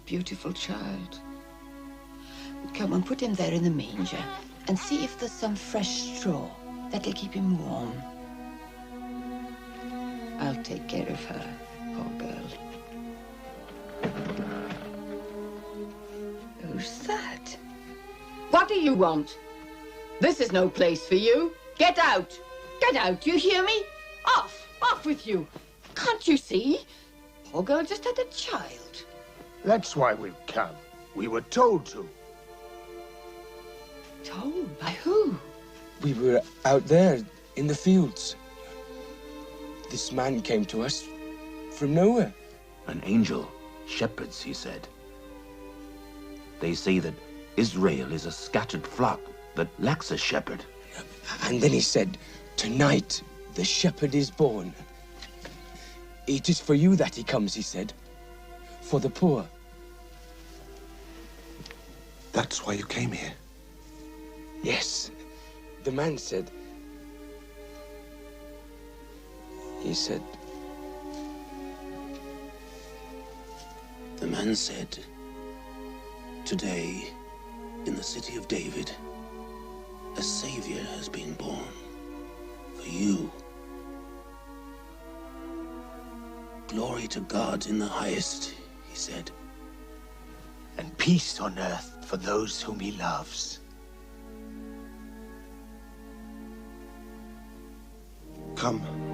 beautiful child. Come and put him there in the manger and see if there's some fresh straw that'll keep him warm. I'll take care of her, poor girl. Who's that? What do you want? This is no place for you. Get out! Get out, you hear me? Off! Off with you! Can't you see? Poor girl just had a child. That's why we've come. We were told to. Told? By who? We were out there in the fields. This man came to us from nowhere. An angel, shepherds, he said. They say that Israel is a scattered flock that lacks a shepherd. And then he said, tonight the shepherd is born. It is for you that he comes, he said. For the poor. That's why you came here? Yes. The man said... He said... The man said, today, in the city of David, a Saviour has been born for you. Glory to God in the highest, he said. And peace on earth for those whom he loves. Come.